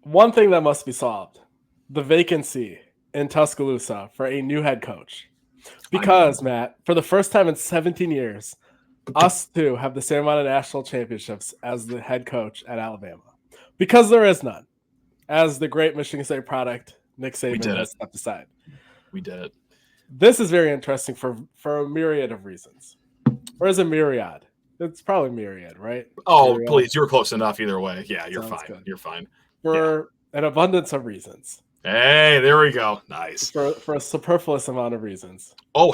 one thing that must be solved: the vacancy in Tuscaloosa for a new head coach. I mean, Because, Matt, for the first time in 17 years, us two have the same amount of national championships as the head coach at Alabama. Because there is none, as the great Michigan State product, Nick we Saban, did it. has stepped aside. We did it. This is very interesting for a myriad of reasons. Or is it myriad? It's probably myriad, right? Oh, Myriad. please, you were close enough either way. Yeah, you're Sounds fine. good. You're fine. Yeah. For an abundance of reasons. Hey, there we go. Nice. For a superfluous amount of reasons. Oh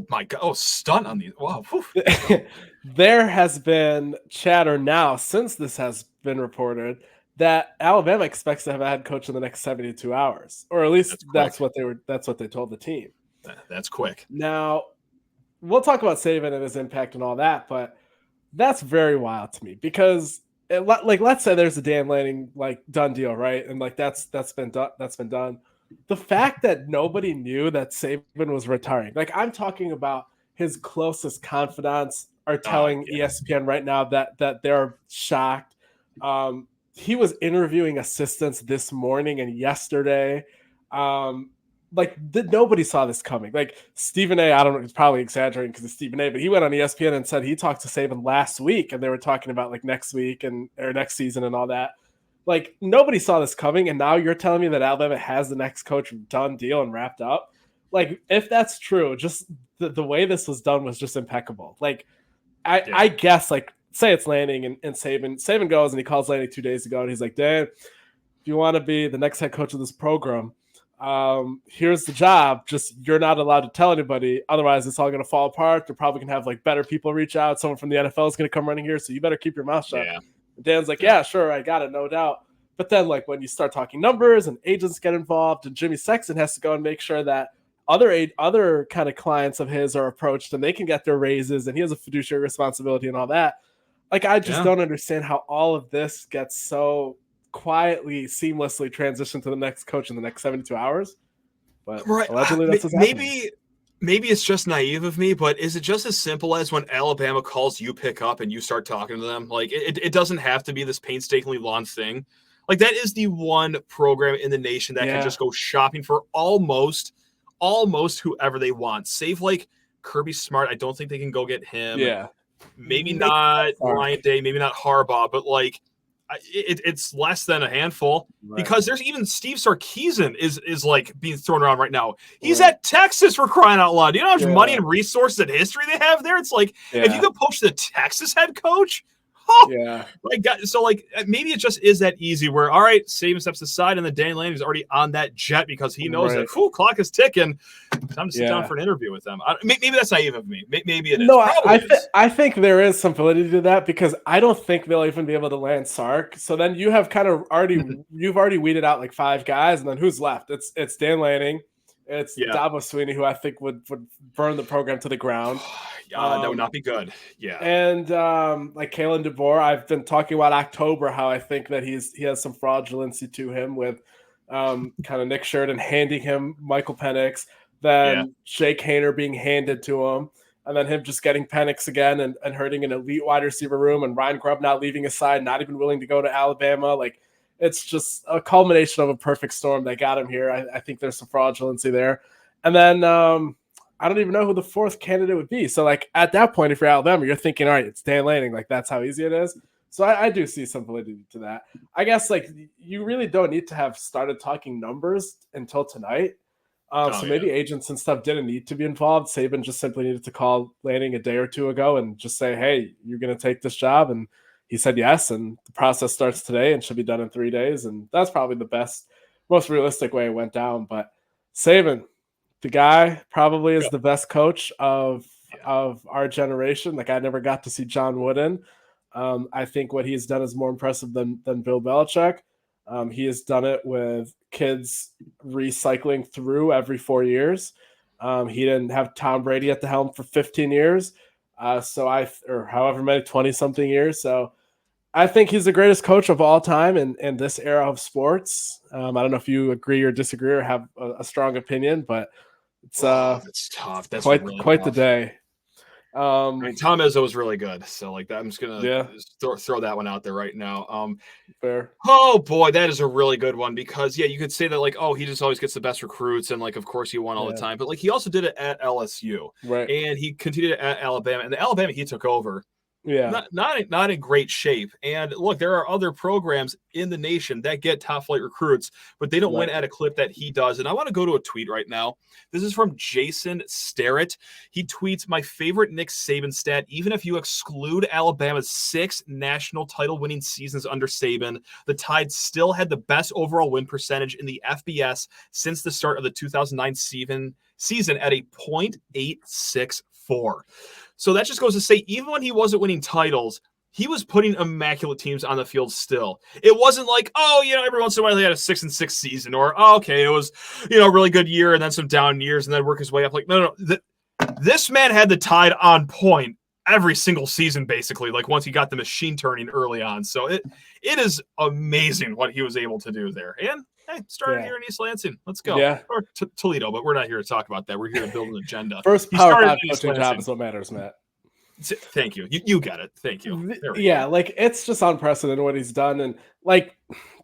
my god. Oh, stunt on these. Wow. There has been chatter now since this has been reported that Alabama expects to have a head coach in the next 72 hours, or at least that's what they told the team. That's quick. Now, we'll talk about Saban and his impact and all that, but that's very wild to me because let's say there's a Dan Lanning done deal, right? And that's been done. The fact that nobody knew that Saban was retiring, I'm talking about his closest confidants are telling ESPN right now that they're shocked. He was interviewing assistants this morning and yesterday. Nobody saw this coming. Stephen A, I don't know, he's probably exaggerating because it's Stephen A, but he went on ESPN and said he talked to Saban last week and they were talking about next week or next season and all that. Nobody saw this coming, and now you're telling me that Alabama has the next coach done deal and wrapped up. If that's true, just the way this was done was just impeccable. I guess say it's Lanning and Saban goes and he calls Lanning 2 days ago and he's like, Dan, if you want to be the next head coach of this program, here's the job. Just you're not allowed to tell anybody, otherwise it's all going to fall apart. They're probably gonna have better people reach out. Someone from the NFL is going to come running here, so you better keep your mouth shut. Yeah. Dan's like, yeah, sure, I got it, no doubt. But then when you start talking numbers and agents get involved and Jimmy Sexton has to go and make sure that other kind of clients of his are approached and they can get their raises and he has a fiduciary responsibility and all that. I just don't understand how all of this gets so quietly, seamlessly transitioned to the next coach in the next 72 hours. But allegedly that's what's happening. Maybe it's just naive of me, but is it just as simple as when Alabama calls, you pick up and you start talking to them? It doesn't have to be this painstakingly long thing. That is the one program in the nation that can just go shopping for almost whoever they want. Save Kirby Smart. I don't think they can go get him. Yeah. Maybe not Ryan Day, maybe not Harbaugh, but it's less than a handful, right? Because there's even Steve Sarkisian is being thrown around right now. He's at Texas, for crying out loud. Do you know how much money and resources and history they have there? It's if you could poach the Texas head coach, maybe it just is that easy where, all right, Saban steps aside and then Dan Lanning is already on that jet because he knows that clock is ticking. Time to sit down for an interview with them. Maybe that's naive of me. Maybe it is. No, I think there is some validity to that because I don't think they'll even be able to land Sark. So then you have kind of you've already weeded out 5 guys, and then who's left? It's Dan Lanning. It's Dabo Swinney, who I think would burn the program to the ground. That would not be good. Yeah. And Kalen DeBoer, I've been talking about October, how I think that he has some fraudulency to him with kind of Nick Sheridan handing him Michael Penix, then Jake Haener being handed to him, and then him just getting Penix again and hurting an elite wide receiver room, and Ryan Grubb not leaving his side, not even willing to go to Alabama. It's just a culmination of a perfect storm that got him here. I think there's some fraudulency there. And then I don't even know who the 4th candidate would be. So at that point, if you're Alabama, you're thinking, all right, it's Dan Lanning. That's how easy it is. So I do see some validity to that. I guess you really don't need to have started talking numbers until tonight. Maybe agents and stuff didn't need to be involved. Saban just simply needed to call Lanning a day or two ago and just say, hey, you're going to take this job. And he said yes, and the process starts today and should be done in 3 days. And that's probably the best, most realistic way it went down. But Saban, the guy probably is the best coach of our generation. I never got to see John Wooden. I think what he's done is more impressive than Bill Belichick. He has done it with kids recycling through every 4 years. He didn't have Tom Brady at the helm for 15 years. Or however many, 20 something years. So I think he's the greatest coach of all time in this era of sports. I don't know if you agree or disagree or have a strong opinion, but it's that's tough. That's quite really quite tough. the day. I mean, Tom Izzo was really good. So like that, I'm just gonna Yeah, throw that one out there right now. fair. Oh boy, that is a really good one because you could say that like, oh, he just always gets the best recruits and like, of course, he won all the Yeah, time. But like, he also did it at LSU right. and he continued it at Alabama. And the Alabama he took over, Yeah, not in great shape. And look, there are other programs in the nation that get top flight recruits, but they don't win right. at a clip that he does. And I want to go to a tweet right now. This is from Jason Starrett. He tweets, "My favorite Nick Saban stat, even if you exclude Alabama's 6 national title winning seasons under Saban, the Tide still had the best overall win percentage in the FBS since the start of the 2009 season at a .864. So that just goes to say, even when he wasn't winning titles, he was putting immaculate teams on the field still. It wasn't like, oh, every once in a while he had a 6-6 season, or okay, it was, a really good year and then some down years and then work his way up. Like, no. This man had the Tide on point every single season, basically, like once he got the machine turning early on. So it is amazing what he was able to do there. And hey, started here in East Lansing. Let's go. Yeah. Or Toledo, but we're not here to talk about that. We're here to build an agenda. First Power 5 coaching job is what matters, Matt. Thank you. You got it. Thank you. Yeah, like it's just unprecedented what he's done. And like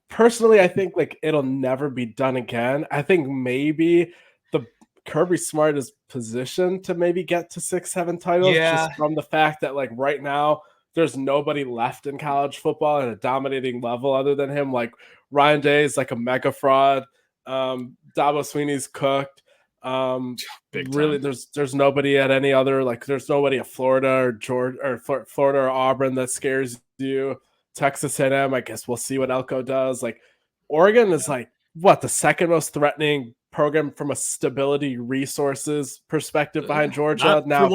personally, I think like it'll never be done again. I think maybe the Kirby Smart is positioned to maybe get to 6-7 titles just from the fact that like right now there's nobody left in college football at a dominating level other than him. Like Ryan Day is like a mega fraud. Dabo Sweeney's cooked. Really, there's nobody at any other, like there's nobody at Florida or Georgia or Florida or Auburn that scares you. Texas A&M, I guess we'll see what Elko does. Like Oregon is like what the second most threatening program from a stability resources perspective behind Georgia. Now,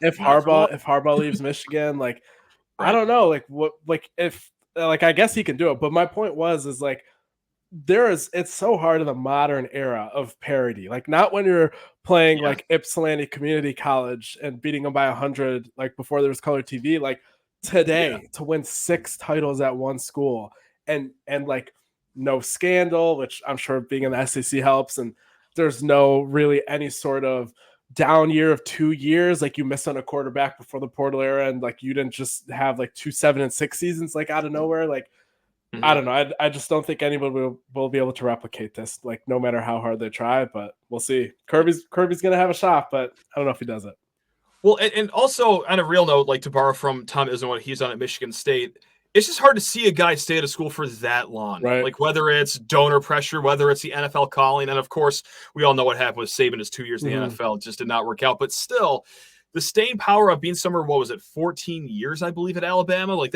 if Harbaugh leaves Michigan, like I don't know, like what, like if like I guess he can do it. But my point is like it's so hard in the modern era of parity. Like not when you're playing like Ypsilanti Community College and beating them by 100, like before there was color TV. Like today to win 6 titles at one school and like no scandal, which I'm sure being in the SEC helps, and there's no really any sort of down year of 2 years, like you missed on a quarterback before the portal era, and like you didn't just have like 2 7-6 seasons like out of nowhere. Like I don't know. I just don't think anybody will be able to replicate this, like no matter how hard they try, but we'll see. Kirby's going to have a shot, but I don't know if he does it. Well, and also on a real note, like to borrow from Tom Izzo, what he's done at Michigan State, it's just hard to see a guy stay at a school for that long. Right. Like whether it's donor pressure, whether it's the NFL calling, and of course, we all know what happened with Saban his 2 years in the NFL. It just did not work out. But still, the staying power of being somewhere, 14 years, I believe, at Alabama, like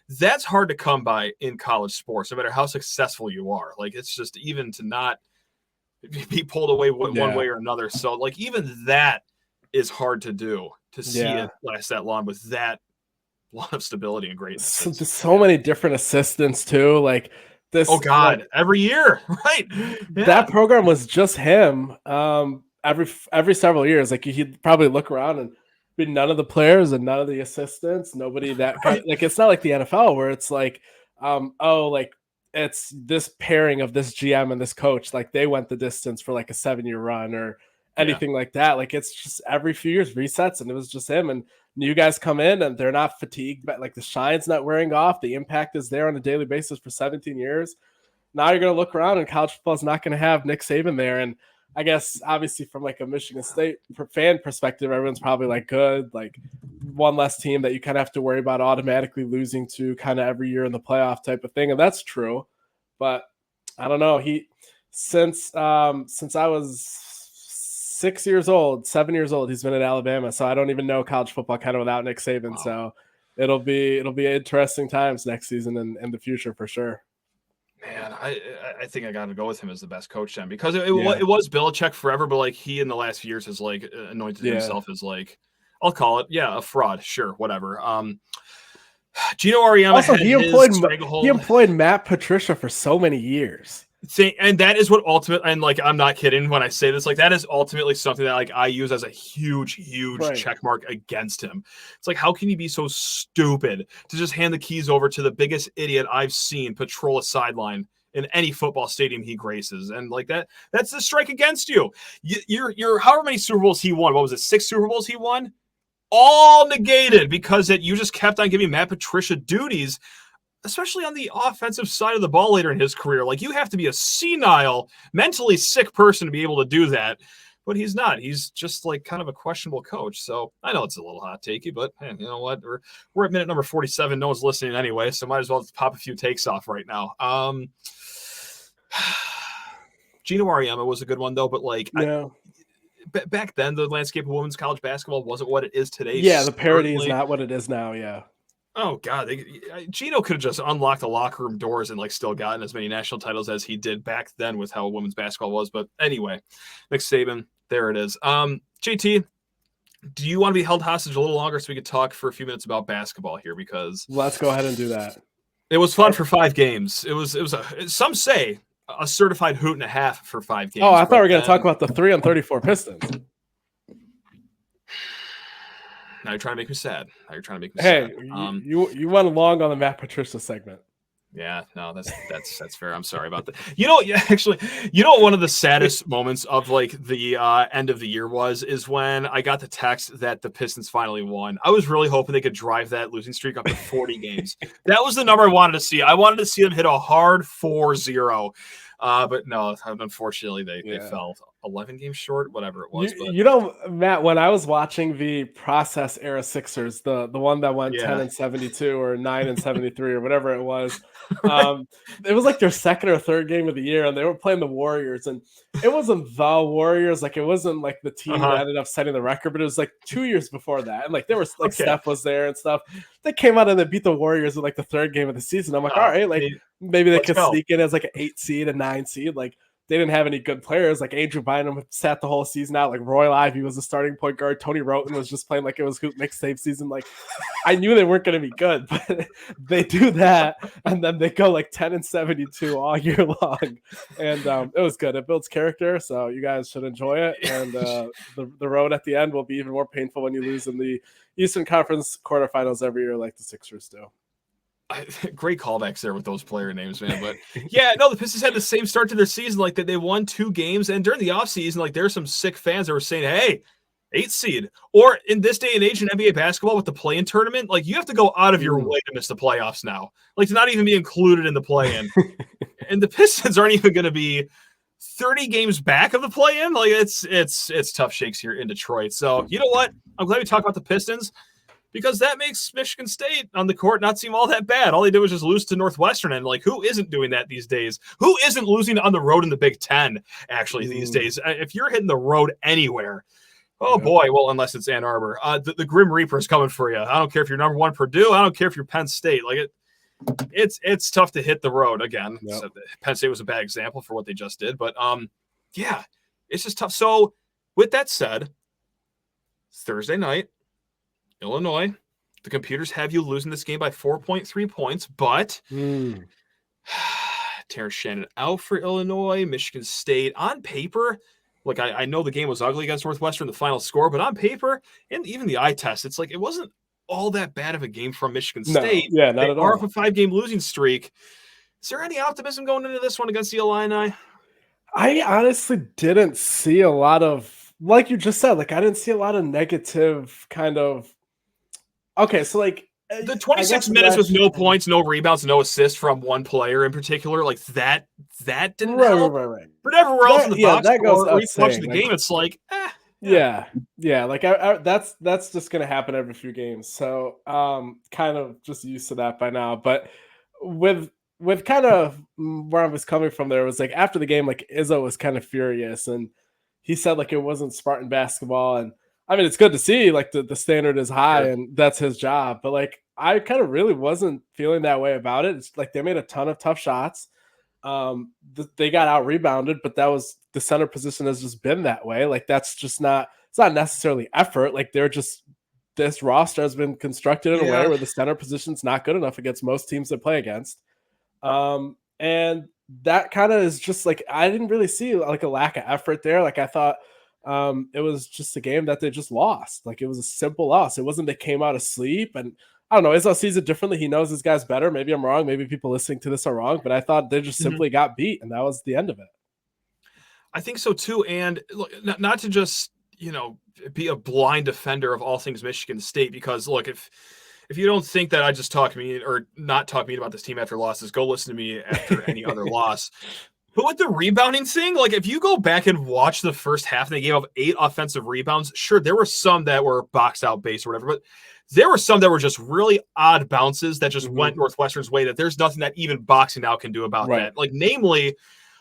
that's hard to come by in college sports, no matter how successful you are. Like it's just even to not be pulled away one way or another. So like even that is hard to do, to see it last that long with that lot of stability and greatness. So many different assistants too. Like this. Oh God, like, every year, right? That program was just him. Every several years, like he'd probably look around and be none of the players and none of the assistants, nobody that kind of, like it's not like the NFL where it's like, like it's this pairing of this GM and this coach, like they went the distance for like a 7-year run or anything like that. Like it's just every few years resets, and it was just him, and new guys come in and they're not fatigued, but like the shine's not wearing off. The impact is there on a daily basis for 17 years. Now you're going to look around and college football is not going to have Nick Saban there. And I guess obviously from like a Michigan State fan perspective, everyone's probably like good, like one less team that you kind of have to worry about automatically losing to kind of every year in the playoff type of thing. And that's true, but I don't know. Since I was 7 years old, he's been at Alabama. So I don't even know college football kind of without Nick Saban. Wow. So it'll be interesting times next season and in the future for sure. Man, I think I got to go with him as the best coach then, because it was Belichick forever, but like he in the last few years has like anointed himself as like, I'll call it a fraud, sure, whatever. Gino Auriemma also he employed Matt Patricia for so many years. And that is what and like I'm not kidding when I say this, like that is ultimately something that like I use as a huge check mark against him. It's like, how can you be so stupid to just hand the keys over to the biggest idiot I've seen patrol a sideline in any football stadium he graces? And like that's the strike against you. You're however many Super Bowls he won. What was it? 6 Super Bowls he won? all negated because you just kept on giving Matt Patricia duties, especially on the offensive side of the ball later in his career. Like, you have to be a senile, mentally sick person to be able to do that. But he's not. He's just like kind of a questionable coach. So I know it's a little hot takey, but man, you know what? We're at minute number 47. No one's listening anyway, so might as well pop a few takes off right now. Gino Auriemma was a good one though, but like, yeah. Back then the landscape of women's college basketball wasn't what it is today. Yeah, the parity is not what it is now. Yeah. Oh God, Gino could have just unlocked the locker room doors and like still gotten as many national titles as he did back then with how women's basketball was. But anyway, Nick Saban, there it is. JT, do you want to be held hostage a little longer so we could talk for a few minutes about basketball here? Because let's go ahead and do that. It was fun for 5 games. It was some say a certified hoot and a half for 5 games. Oh, I thought we were going to talk about the 3-34 Pistons. Now you're trying to make me sad. Hey, you went along on the Matt Patricia segment. Yeah, no, that's fair. I'm sorry about that. Actually, what one of the saddest moments of like the end of the year is when I got the text that the Pistons finally won. I was really hoping they could drive that losing streak up to 40 games. That was the number I wanted to see. I wanted to see them hit a hard 4-0. But no, unfortunately, they fell 11 games short, whatever it was. Matt, when I was watching the process era Sixers, the one that went 10-72 or 9-73 or whatever it was was like their second or third game of the year, and they were playing the Warriors, and it wasn't the Warriors, like it wasn't like the team that ended up setting the record, but it was like 2 years before that, and like there was like Steph was there and stuff. They came out and they beat the Warriors in like the third game of the season. I'm like, all right, like maybe they could sneak in as like an 8 seed, a 9 seed. Like, they didn't have any good players. Like Andrew Bynum sat the whole season out. Like Royal Ivey was the starting point guard. Tony Roten was just playing like it was Hoop mixtape season. Like, I knew they weren't going to be good, but they do that, and then they go like 10-72 all year long, and it was good. It builds character, so you guys should enjoy it. And the road at the end will be even more painful when you lose in the Eastern Conference quarterfinals every year, like the Sixers do. Great callbacks there with those player names, man. But the Pistons had the same start to their season, like that they won 2 games, and during the offseason, like there's some sick fans that were saying, hey, 8 seed. Or in this day and age in NBA basketball with the play-in tournament, like you have to go out of your way to miss the playoffs now. Like to not even be included in the play-in. And the Pistons aren't even going to be 30 games back of the play-in. Like it's tough shakes here in Detroit. So you know what? I'm glad we talked about the Pistons, because that makes Michigan State on the court not seem all that bad. All they did was just lose to Northwestern, and like, who isn't doing that these days? Who isn't losing on the road in the Big Ten, actually, these days? If you're hitting the road anywhere, boy, well, unless it's Ann Arbor, the Grim Reaper is coming for you. I don't care if you're number 1 Purdue. I don't care if you're Penn State. Like, it's tough to hit the road again. Yep. So Penn State was a bad example for what they just did, but it's just tough. So with that said, it's Thursday night. Illinois, the computers have you losing this game by 4.3 points, but Terrence Shannon out for Illinois. Michigan State on paper, look, I know the game was ugly against Northwestern, the final score, but on paper and even the eye test, it's like it wasn't all that bad of a game from Michigan State. No, not at all. Off a 5-game losing streak. Is there any optimism going into this one against the Illini? I honestly didn't see a lot of, like you just said, like I didn't see a lot of negative kind of. Okay, so like the 26 minutes with no points, no rebounds, no assists from one player in particular, like that didn't help. Right. But everywhere else in the box, that goes or watching the game, it's like, yeah. Like that's just gonna happen every few games. So kind of just used to that by now. But with kind of where I was coming from, there was like after the game, like Izzo was kind of furious, and he said like it wasn't Spartan basketball, and I mean, it's good to see like the standard is high and that's his job. But like, I kind of really wasn't feeling that way about it. It's like they made a ton of tough shots. They got out rebounded, but that was the center position has just been that way. Like that's just it's not necessarily effort. Like this roster has been constructed in a way where the center position's not good enough against most teams that play against. And that kind of is just like, I didn't really see like a lack of effort there. Like I thought, it was just a game that they just lost. Like it was a simple loss. It wasn't they came out asleep. And I don't know, Izzo sees it differently. He knows his guys better. Maybe I'm wrong. Maybe people listening to this are wrong. But I thought they just simply got beat, and that was the end of it. I think so too. And look, not to just be a blind defender of all things Michigan State, because look, if you don't think that I just talk mean or not talk mean about this team after losses, go listen to me after any other loss. But with the rebounding thing, like if you go back and watch the first half, they gave up 8 offensive rebounds. Sure, there were some that were box out base or whatever, but there were some that were just really odd bounces that just went Northwestern's way, that there's nothing that even boxing out can do about that. Like, namely,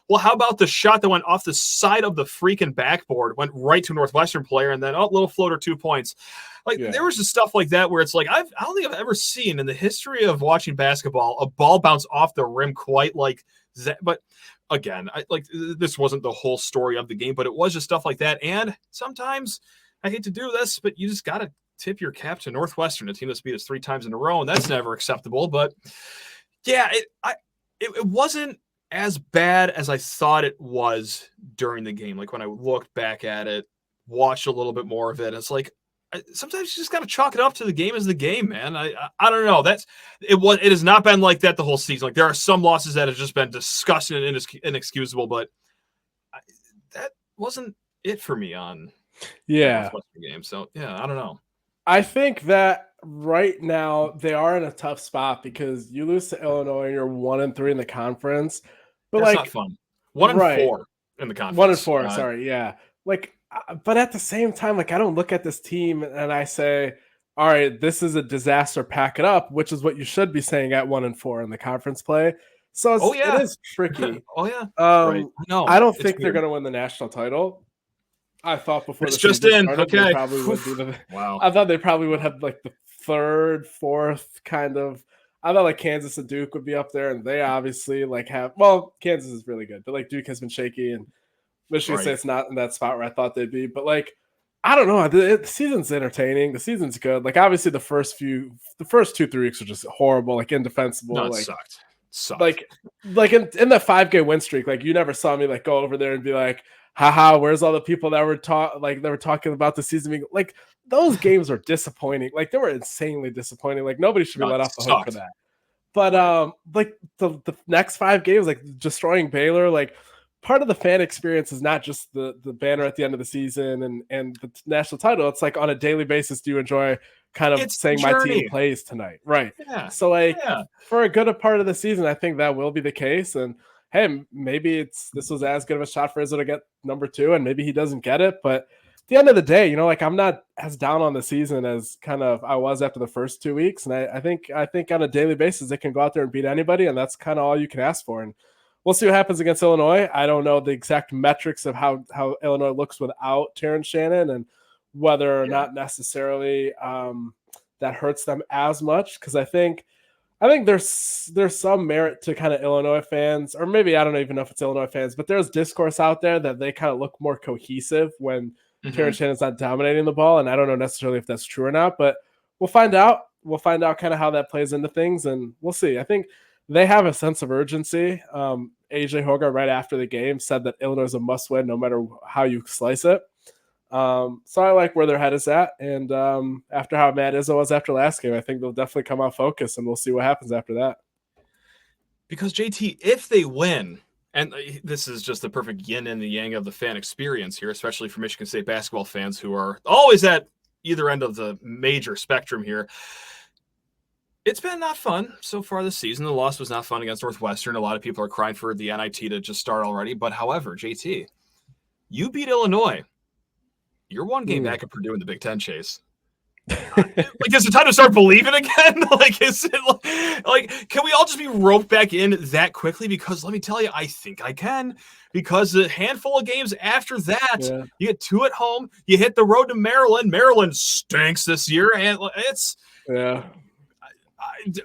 well, how about the shot that went off the side of the freaking backboard, went right to a Northwestern player, and then, little floater, 2 points. Like, there was just stuff like that where it's like, I don't think I've ever seen in the history of watching basketball a ball bounce off the rim quite like that. But again, this wasn't the whole story of the game, but it was just stuff like that. And sometimes, I hate to do this, but you just got to tip your cap to Northwestern, a team that's beat us 3 times in a row, and that's never acceptable. But yeah, it wasn't as bad as I thought it was during the game. Like when I looked back at it, watched a little bit more of it, it's like sometimes you just got to chalk it up to the game as the game, man. I don't know. It has not been like that the whole season. Like there are some losses that have just been disgusting and inexcusable, but that wasn't it for me on the Northwestern game. So yeah, I don't know. I think that right now they are in a tough spot because you lose to Illinois and you're 1-3 in the conference. But that's not fun. 1-4 in the conference. 1-4, sorry, yeah. Like, but at the same time, like I don't look at this team and I say, all right, this is a disaster, pack it up, which is what you should be saying at 1-4 in the conference play. So it is tricky. Right. No, I don't think they're going to win the national title. I thought before it's just in. Started, okay. Probably would do wow. I thought they probably would have like the 3rd, 4th kind of. I thought like Kansas and Duke would be up there, and they obviously like have. Well, Kansas is really good, but like Duke has been shaky, and Michigan State's not in that spot where I thought they'd be. But like, I don't know. The season's entertaining. The season's good. Like obviously the first 2-3 weeks are just horrible, like indefensible. No, it like sucked. Like in the 5-game win streak, like you never saw me like go over there and be like, haha, where's all the people that were talking about the season being like those games are disappointing. Like they were insanely disappointing. Like nobody should be let off the hook for that. But like the next 5 games, like destroying Baylor, like part of the fan experience is not just the banner at the end of the season and the national title. It's like on a daily basis, do you enjoy kind of saying my team plays tonight? Right. Yeah. So like for a good part of the season, I think that will be the case. And hey, maybe this was as good of a shot for Izzo to get number 2, and maybe he doesn't get it. But at the end of the day, like I'm not as down on the season as kind of I was after the first 2 weeks. And I think on a daily basis, they can go out there and beat anybody, and that's kind of all you can ask for. And we'll see what happens against Illinois. I don't know the exact metrics of how Illinois looks without Terrence Shannon and whether or not necessarily that hurts them as much, because I think there's some merit to kind of Illinois fans, or maybe I don't even know if it's Illinois fans, but there's discourse out there that they kind of look more cohesive when Terrence Shannon's not dominating the ball, and I don't know necessarily if that's true or not, but we'll find out. We'll find out kind of how that plays into things, and we'll see. I think they have a sense of urgency. AJ Hogarth right after the game said that Illinois is a must-win no matter how you slice it. So I like where their head is at, and after how mad Izzo was after last game, I think they'll definitely come out focused, and we'll see what happens after that. Because JT, if they win, and this is just the perfect yin and the yang of the fan experience here, especially for Michigan State basketball fans who are always at either end of the major spectrum here. It's been not fun so far this season. The loss was not fun against Northwestern. A lot of people are crying for the NIT to just start already. But however, JT, you beat Illinois. You're 1 game back at Purdue in the Big Ten chase. Like, is it time to start believing again? Like, is it like, can we all just be roped back in that quickly? Because let me tell you, I think I can. Because a handful of games after that, you get 2 at home, you hit the road to Maryland. Maryland stinks this year, and it's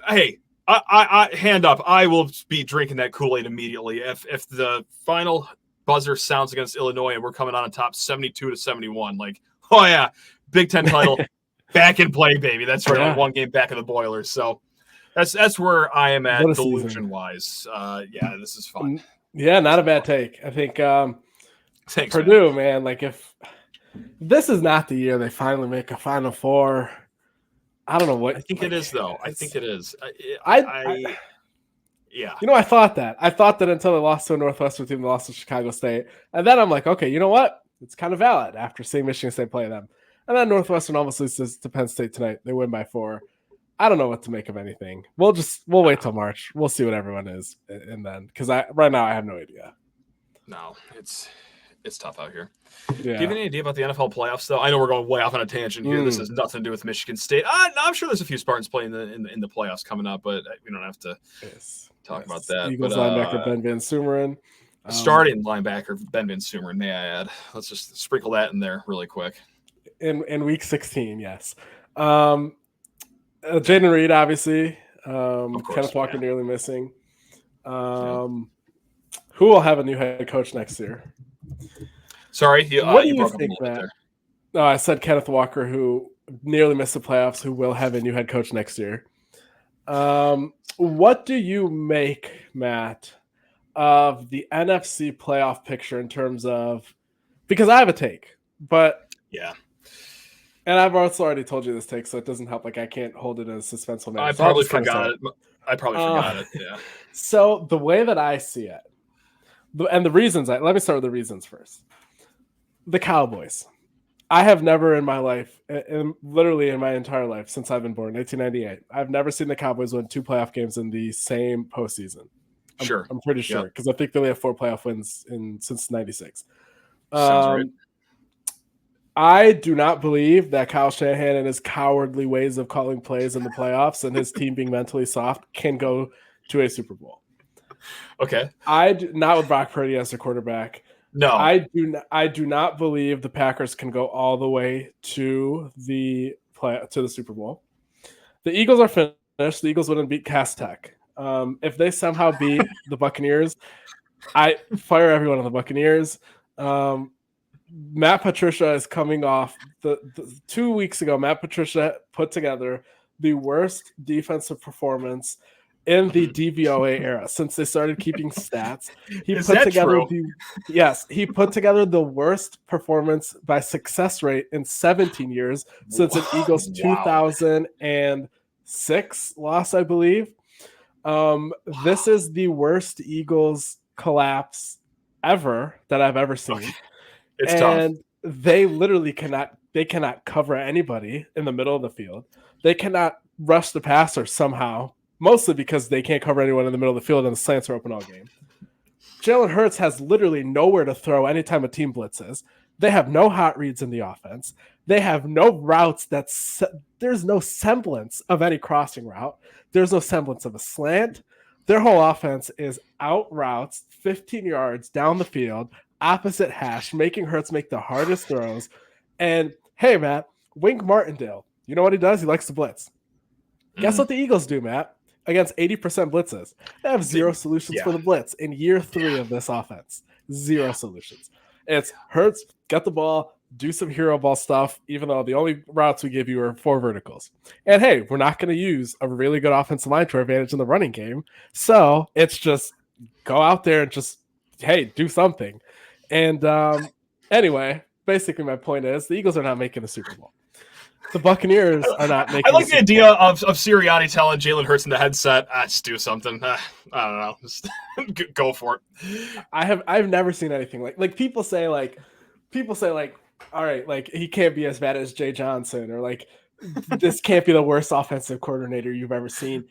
hey, I hand up. I will be drinking that Kool-Aid immediately if the final buzzer sounds against Illinois and we're coming on top 72-71. Like, oh yeah, Big Ten title back in play, baby. That's right, like 1 game back of the Boilers. So that's where I am at delusion wise. Yeah, this is fun. Yeah, not a bad take. I think thanks, Purdue, man. Like if this is not the year they finally make a Final Four. I don't know what. I think it is, though. I think it is. Yeah. You know, I thought that until they lost to a Northwestern team, they lost to Chicago State. And then I'm like, okay, you know what? it's kind of valid after seeing Michigan State play them. And then Northwestern almost loses to Penn State tonight. They win by 4. I don't know what to make of anything. We'll wait till March. We'll see what everyone is, and then because right now I have no idea. No, it's tough out here. Yeah. Do you have any idea about the NFL playoffs, though? I know we're going way off on a tangent here. This has nothing to do with Michigan State. No, I'm sure there's a few Spartans playing in the playoffs coming up, but we don't have to talk about that. Eagles linebacker Ben Van Sumeren. Starting linebacker Ben Van Sumeren, may I add. Let's just sprinkle that in there really quick. In week 16, yes. Jaden Reed, obviously. Kenneth Walker nearly missing. Who will have a new head coach next year? Sorry, what do you think, Matt? No, I said Kenneth Walker, who nearly missed the playoffs, who will have a new head coach next year. What do you make, Matt, of the NFC playoff picture in terms of – because I have a take, but – yeah. And I've also already told you this take, so it doesn't help. Like, I can't hold it in a suspenseful manner. I probably forgot it. Yeah. So the way that I see it, and the reasons, let me start with the reasons first. The Cowboys. I have never in my life, literally in my entire life since I've been born, 1998, I've never seen the Cowboys win 2 playoff games in the same postseason. I'm pretty sure, because I think they only have 4 playoff wins since 96. Sounds right. I do not believe that Kyle Shanahan and his cowardly ways of calling plays in the playoffs and his team being mentally soft can go to a Super Bowl. Okay. Not with Brock Purdy as their quarterback. No. I do not believe the Packers can go all the way to the Super Bowl. The Eagles are finished. The Eagles wouldn't beat Cass Tech. If they somehow beat the Buccaneers, I fire everyone on the Buccaneers. Matt Patricia is coming off the 2 weeks ago. Matt Patricia put together the worst defensive performance in the DVOA era since they started keeping stats. He put together the worst performance by success rate in 17 years since an Eagles 2006 loss, I believe. This is the worst Eagles collapse ever that I've ever seen. Okay. It's tough. They literally cannot cover anybody in the middle of the field. They cannot rush the passer somehow, mostly because they can't cover anyone in the middle of the field and the slants are open all game. Jalen Hurts has literally nowhere to throw anytime a team blitzes. They have no hot reads in the offense. They have no routes there's no semblance of any crossing route. There's no semblance of a slant. Their whole offense is out routes 15 yards down the field, opposite hash, making Hurts make the hardest throws. And hey, Matt, Wink Martindale, you know what he does? He likes to blitz. Guess what the Eagles do, Matt? Against 80% blitzes. They have 0 solutions for the blitz in year 3 of this offense. 0 solutions. It's Hurts, get the ball, do some hero ball stuff, even though the only routes we give you are 4 verticals. And hey, we're not going to use a really good offensive line to our advantage in the running game. So it's just go out there and just, hey, do something. And anyway, basically my point is the Eagles are not making the Super Bowl. The Buccaneers are not making. I like the idea of Sirianni telling Jalen Hurts in the headset, just do something. I don't know, just go for it. I've never seen anything like people say all right, like he can't be as bad as Jay Johnson, or like this can't be the worst offensive coordinator you've ever seen.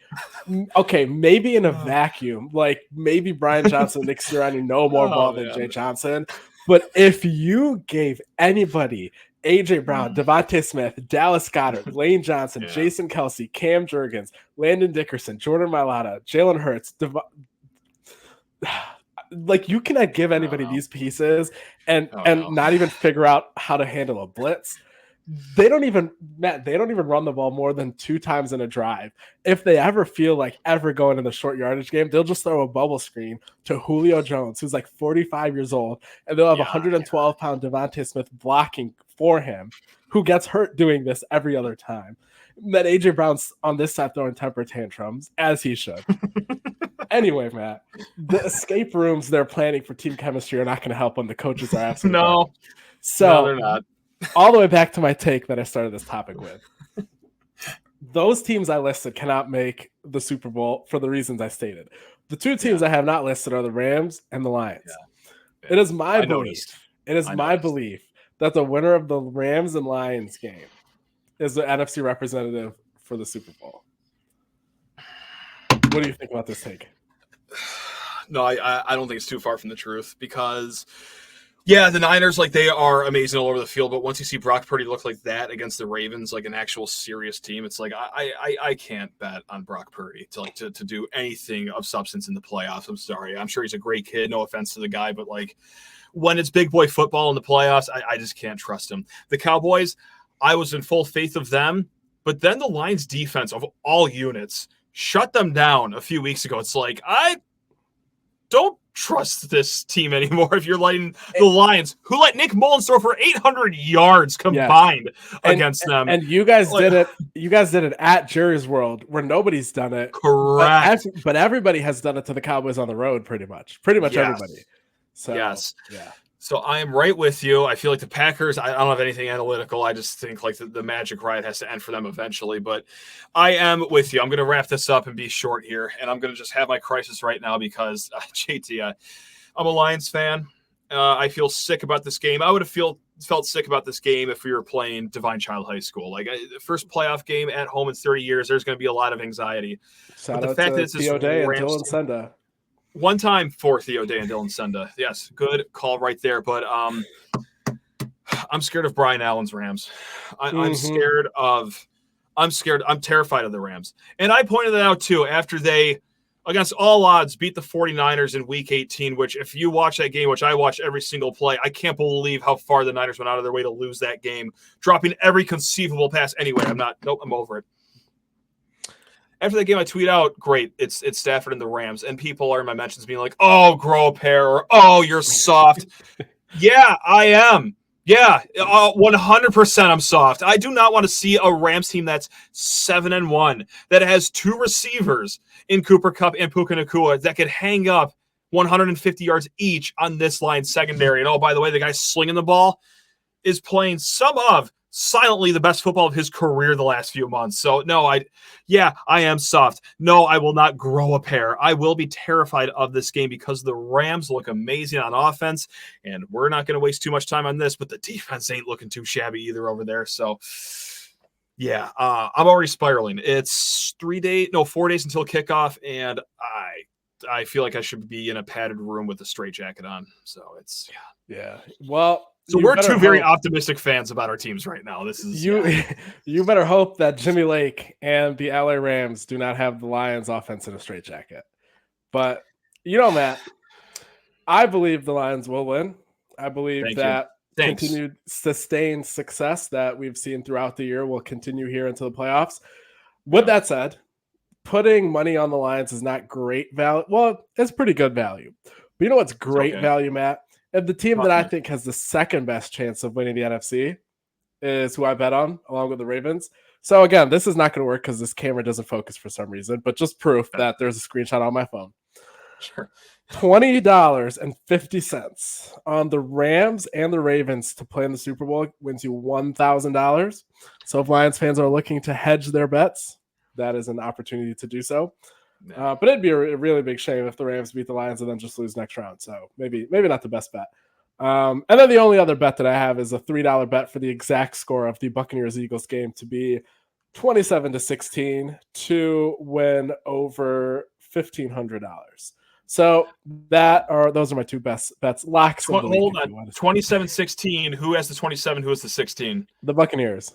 Okay, maybe in a vacuum, like maybe Brian Johnson, Nick Sirianni know more ball than Jay Johnson. But if you gave anybody AJ Brown, Devontae Smith, Dallas Goedert, Lane Johnson, Jason Kelsey, Cam Jurgens, Landon Dickerson, Jordan Mailata, Jalen Hurts, like you cannot give anybody these pieces and not even figure out how to handle a blitz. They don't even run the ball more than 2 times in a drive. If they ever feel like ever going in the short yardage game, they'll just throw a bubble screen to Julio Jones, who's like 45 years old, and they'll have 112-pound Devontae Smith blocking for him, who gets hurt doing this every other time. Then AJ Brown's on this side throwing temper tantrums, as he should. Anyway, Matt, the escape rooms they're planning for team chemistry are not going to help when the coaches are absolutely no, they're not. All the way back to my take that I started this topic with. Those teams I listed cannot make the Super Bowl for the reasons I stated. The 2 teams I have not listed are the Rams and the Lions. It is my belief It is my belief that the winner of the Rams and Lions game is the NFC representative for the Super Bowl. What do you think about this take? No, I don't think it's too far from the truth because, yeah, the Niners, like, they are amazing all over the field, but once you see Brock Purdy look like that against the Ravens, like an actual serious team, it's like I can't bet on Brock Purdy to do anything of substance in the playoffs. I'm sorry. I'm sure he's a great kid. No offense to the guy, but like when it's big boy football in the playoffs, I just can't trust him. The Cowboys, I was in full faith of them, but then the Lions defense of all units shut them down a few weeks ago. It's like, I don't trust this team anymore if you're letting the Lions, who let Nick Mullins throw for 800 yards combined against them. And you guys did it. You guys did it at Jerry's World where nobody's done it. Correct. But everybody has done it to the Cowboys on the road pretty much everybody. So, yes. Yeah. So I am right with you. I feel like the Packers, I don't have anything analytical. I just think like the magic ride has to end for them eventually. But I am with you. I'm going to wrap this up and be short here. And I'm going to just have my crisis right now because, JT, I'm a Lions fan. I feel sick about this game. I would have felt sick about this game if we were playing Divine Child High School. Like the first playoff game at home in 30 years, there's going to be a lot of anxiety. Shout out to Theo Day and Dylan Senda. One time for Theo Day and Dylan Senda. Yes, good call right there. But I'm scared of Brian Allen's Rams. I'm scared. I'm terrified of the Rams. And I pointed that out too after they, against all odds, beat the 49ers in Week 18, which if you watch that game, which I watch every single play, I can't believe how far the Niners went out of their way to lose that game, dropping every conceivable pass. Anyway, I'm over it. After that game, I tweet out, great, it's Stafford and the Rams. And people are in my mentions being like, oh, grow a pair, or oh, you're soft. Yeah, I am. Yeah, 100% I'm soft. I do not want to see a Rams team that's 7-1, that has two receivers in Cooper Kupp and Puka Nacua that could hang up 150 yards each on this line secondary. And oh, by the way, the guy slinging the ball is playing silently the best football of his career the last few months. So no, I am soft. No, I will not grow a pair. I will be terrified of this game because the Rams look amazing on offense, and we're not going to waste too much time on this, but the defense ain't looking too shabby either over there. So yeah, I'm already spiraling. It's 4 days until kickoff, and I feel like I should be in a padded room with a straitjacket on. So it's yeah. Well, so we're two very optimistic fans about our teams right now. This is you better hope that Jimmy Lake and the LA Rams do not have the Lions offense in a straitjacket. But Matt, I believe the Lions will win. I believe continued sustained success that we've seen throughout the year will continue here into the playoffs. With that said, putting money on the Lions is not great value. Well, it's pretty good value. But you know what's great value, Matt? And the team that I think has the second best chance of winning the NFC is who I bet on, along with the Ravens. So again, this is not going to work because this camera doesn't focus for some reason, but just proof that there's a screenshot on my phone. Sure. $20.50 on the Rams and the Ravens to play in the Super Bowl wins you $1,000. So if Lions fans are looking to hedge their bets, that is an opportunity to do so. But it'd be a really big shame if the Rams beat the Lions and then just lose next round. So maybe not the best bet. And then the only other bet that I have is a $3 bet for the exact score of the Buccaneers-Eagles game to be 27-16 to win over $1,500. So those are my two best bets. Locks. Hold on. 27-16. Who has the 27? Who has the 16? The Buccaneers.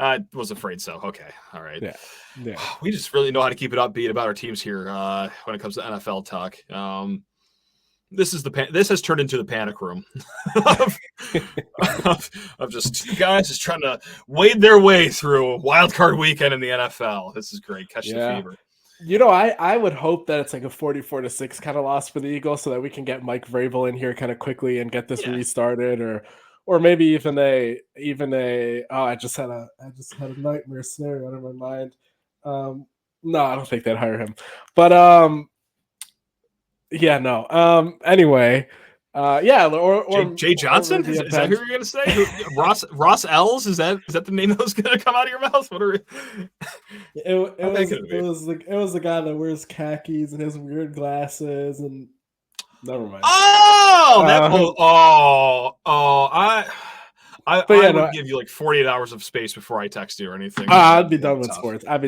I was afraid so. Okay. All right. Yeah. We just really know how to keep it upbeat about our teams here when it comes to NFL talk. This has turned into the panic room of just guys just trying to wade their way through a wild card weekend in the NFL. This is great. Catch the fever. I would hope that it's like a 44-6 kind of loss for the Eagles so that we can get Mike Vrabel in here kind of quickly and get this restarted, or maybe even a I just had a nightmare scenario in my mind. No, I don't think they'd hire him. But anyway, or Jay Johnson? Is that who you're gonna say? Ross Ells? Is that the name that was gonna come out of your mouth? What are we... It was the guy that wears khakis and his weird glasses and Never mind. Oh, I would give you like 48 hours of space before I text you or anything. I'd be done with sports. But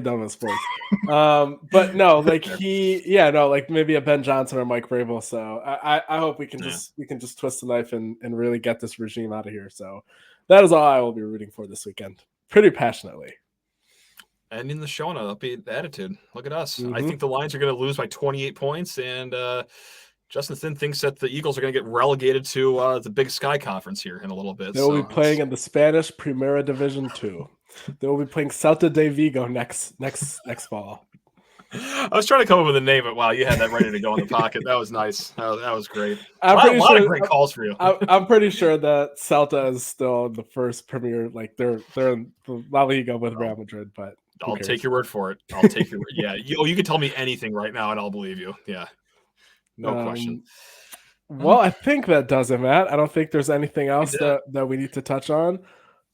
no, like like maybe a Ben Johnson or Mike Vrabel. So I hope we can just twist the knife and really get this regime out of here. So that is all I will be rooting for this weekend, pretty passionately. And in the show on an upbeat attitude. Look at us. I think the Lions are going to lose by 28 points, and Justin Thind thinks that the Eagles are going to get relegated to the Big Sky Conference here in a little bit. They will be playing in the Spanish Primera Division 2. They will be playing Celta de Vigo next fall. I was trying to come up with a name, but wow, you had that ready to go in the pocket. That was nice. That was great. A lot of great calls for you. I'm pretty sure that Celta is still the first Premier. Like they're in the La Liga with Real Madrid, but I'll take your word for it. I'll take your word. Yeah, you can tell me anything right now, and I'll believe you. Yeah. No question. Well, I think that does it, Matt. I don't think there's anything else that we need to touch on.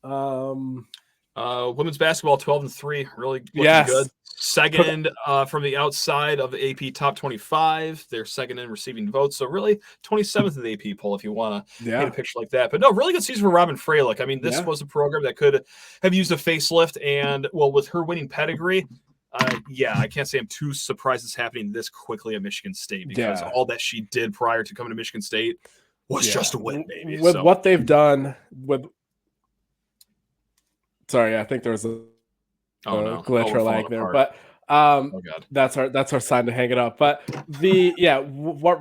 Women's basketball 12-3, really looking good. Second from the outside of the AP top 25. They're second in receiving votes. So really 27th in the AP poll if you want to paint a picture like that. But no, really good season for Robin Freilich. I mean, this was a program that could have used a facelift. And, well, with her winning pedigree, I can't say I'm too surprised it's happening this quickly at Michigan State because all that she did prior to coming to Michigan State was just a win, baby. With what they've done with – sorry, I think there was a glitch or lag there. But that's our sign to hang it up. But what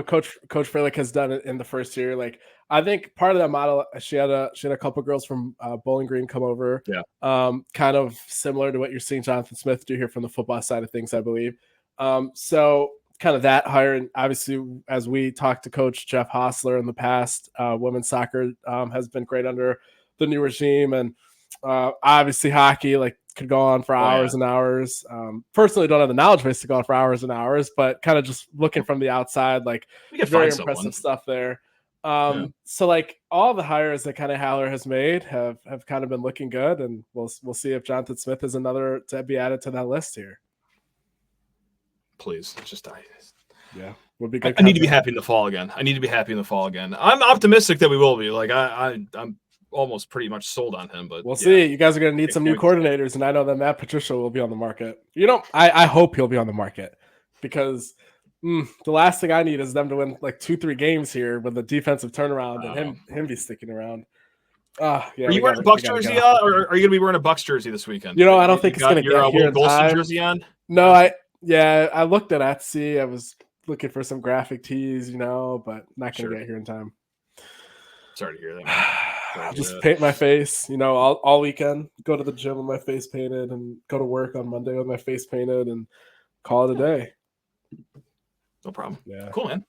Coach Freilich has done in the first year, like I think part of that model, she had a couple girls from Bowling Green come over. Kind of similar to what you're seeing Jonathan Smith do here from the football side of things, I believe. So kind of that hire, and obviously as we talked to Coach Jeff Hostler in the past, women's soccer has been great under the new regime, and obviously hockey could go on for hours and hours. Personally, don't have the knowledge base to go on for hours and hours, but kind of just looking from the outside, very impressive stuff there. So all the hires that kind of Haller has made have kind of been looking good, and we'll see if Jonathan Smith is another to be added to that list here. Please, would be good. I need to be happy in the fall again. I'm optimistic that we will be. I'm almost pretty much sold on him, but we'll see. You guys are going to need some new coordinators, and I know that Matt Patricia will be on the market. I hope he'll be on the market because the last thing I need is them to win 2-3 games here with a defensive turnaround and him be sticking around. Are you wearing a Bucks jersey, or are you going to be wearing a Bucks jersey this weekend? I don't think it's going to get here in time. Jersey on? No, I looked at Etsy. I was looking for some graphic tees, but not going to get here in time. Sorry to hear that. I'll just paint my face, all weekend, go to the gym with my face painted and go to work on Monday with my face painted and call it a day. No problem. Yeah. Cool, man.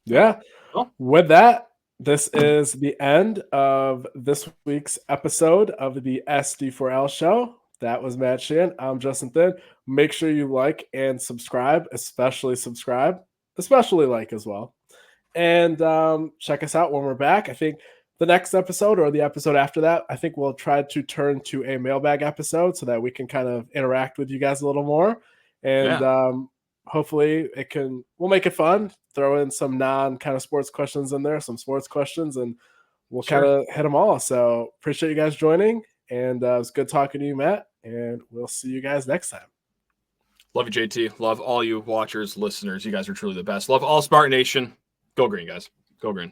Yeah. Cool. With that, this is the end of this week's episode of the SD4L show. That was Matt Sheehan. I'm Justin Thind. Make sure you like and subscribe, especially like as well. And check us out when we're back. I think the next episode or the episode after that, I think we'll try to turn to a mailbag episode so that we can kind of interact with you guys a little more. And hopefully we'll make it fun, throw in some non kind of sports questions in there, some sports questions, and we'll kind of hit them all. So appreciate you guys joining. And it was good talking to you, Matt. And we'll see you guys next time. Love you, JT. Love all you watchers, listeners. You guys are truly the best. Love all Spartan Nation. Go green, guys. Go green.